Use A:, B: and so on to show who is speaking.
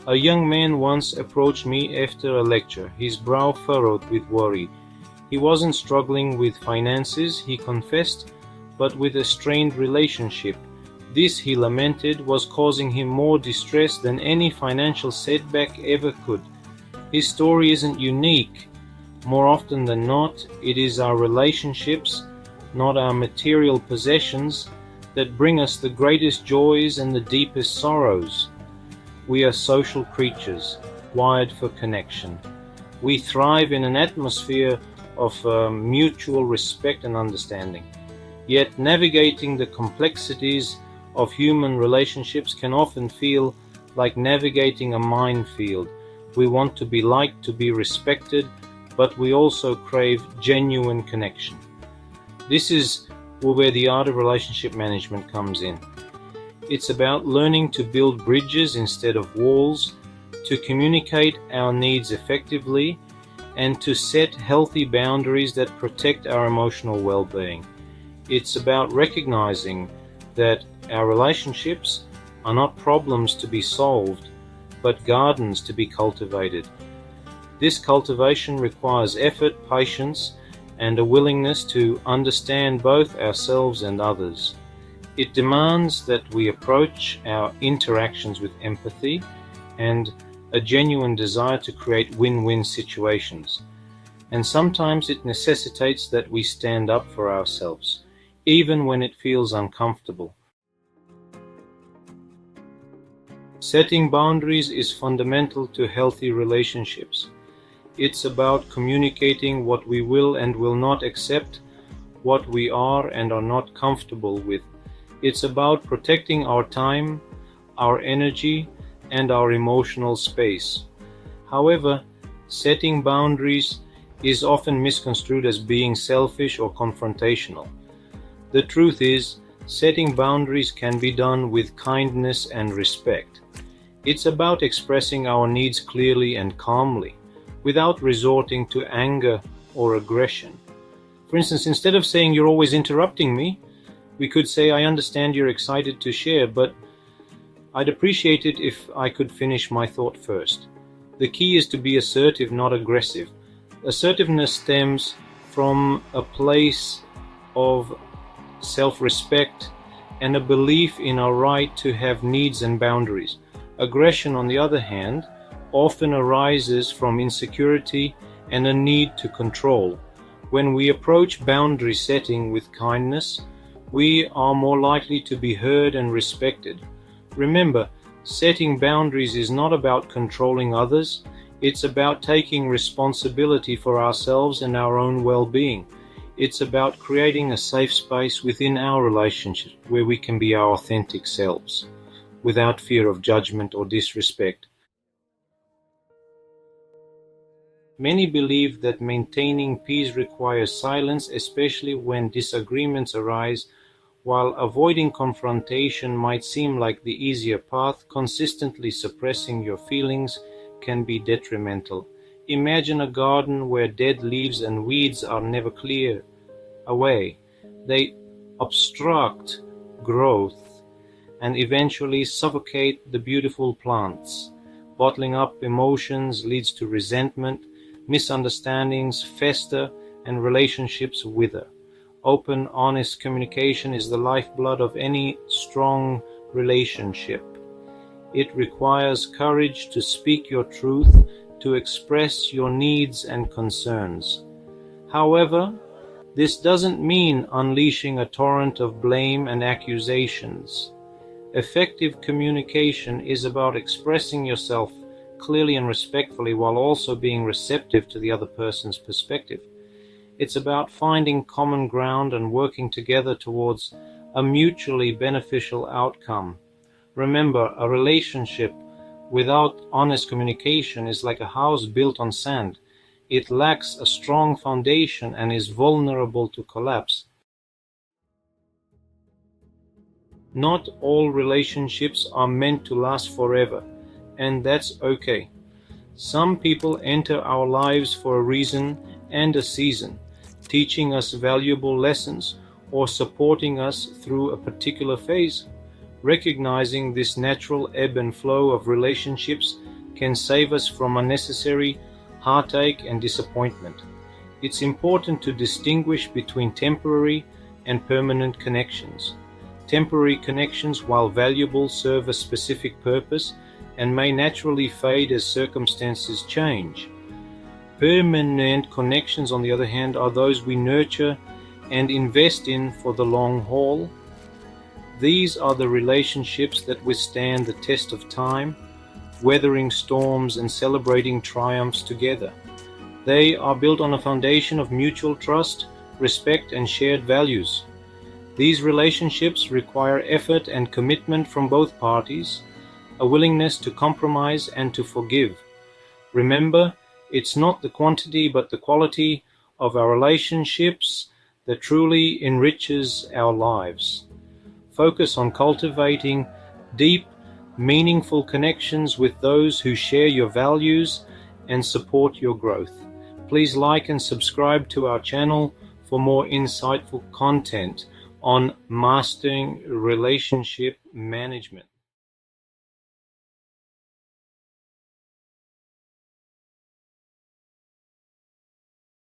A: A young man once approached me after a lecture, his brow furrowed with worry. He wasn't struggling with finances, he confessed, but with a strained relationship. This, he lamented, was causing him more distress than any financial setback ever could. His story isn't unique. More often than not, it is our relationships, not our material possessions, that bring us the greatest joys and the deepest sorrows. We are social creatures, wired for connection. We thrive in an atmosphere of mutual respect and understanding. Yet navigating the complexities of human relationships can often feel like navigating a minefield. We want to be liked, to be respected, but we also crave genuine connection. This is where the art of relationship management comes in. It's about learning to build bridges instead of walls, to communicate our needs effectively, and to set healthy boundaries that protect our emotional well-being. It's about recognizing that our relationships are not problems to be solved, but gardens to be cultivated. This cultivation requires effort, patience, and a willingness to understand both ourselves and others. It demands that we approach our interactions with empathy and a genuine desire to create win-win situations. And sometimes it necessitates that we stand up for ourselves, even when it feels uncomfortable. Setting boundaries is fundamental to healthy relationships. It's about communicating what we will and will not accept, what we are and are not comfortable with. It's about protecting our time, our energy, and our emotional space. However, setting boundaries is often misconstrued as being selfish or confrontational. The truth is, setting boundaries can be done with kindness and respect. It's about expressing our needs clearly and calmly, without resorting to anger or aggression. For instance, instead of saying "you're always interrupting me," we could say, "I understand you're excited to share, but I'd appreciate it if I could finish my thought first." The key is to be assertive, not aggressive. Assertiveness stems from a place of self-respect and a belief in our right to have needs and boundaries. Aggression, on the other hand, often arises from insecurity and a need to control. When we approach boundary setting with kindness, we are more likely to be heard and respected. Remember, setting boundaries is not about controlling others, it's about taking responsibility for ourselves and our own well-being. It's about creating a safe space within our relationship where we can be our authentic selves, without fear of judgment or disrespect. Many believe that maintaining peace requires silence, especially when disagreements arise. While avoiding confrontation might seem like the easier path, consistently suppressing your feelings can be detrimental. Imagine a garden where dead leaves and weeds are never cleared away. They obstruct growth and eventually suffocate the beautiful plants. Bottling up emotions leads to resentment, misunderstandings fester, and relationships wither. Open, honest communication is the lifeblood of any strong relationship. It requires courage to speak your truth, to express your needs and concerns. However, this doesn't mean unleashing a torrent of blame and accusations. Effective communication is about expressing yourself clearly and respectfully while also being receptive to the other person's perspective. It's about finding common ground and working together towards a mutually beneficial outcome. Remember, a relationship without honest communication is like a house built on sand. It lacks a strong foundation and is vulnerable to collapse. Not all relationships are meant to last forever, and that's okay. Some people enter our lives for a reason and a season, teaching us valuable lessons or supporting us through a particular phase. Recognizing this natural ebb and flow of relationships can save us from unnecessary heartache and disappointment. It's important to distinguish between temporary and permanent connections. Temporary connections, while valuable, serve a specific purpose and may naturally fade as circumstances change. Permanent connections, on the other hand, are those we nurture and invest in for the long haul. These are the relationships that withstand the test of time, weathering storms and celebrating triumphs together. They are built on a foundation of mutual trust, respect, and shared values. These relationships require effort and commitment from both parties, a willingness to compromise and to forgive. Remember, it's not the quantity but the quality of our relationships that truly enriches our lives. Focus on cultivating deep, meaningful connections with those who share your values and support your growth. Please like and subscribe to our channel for more insightful content on mastering relationship management.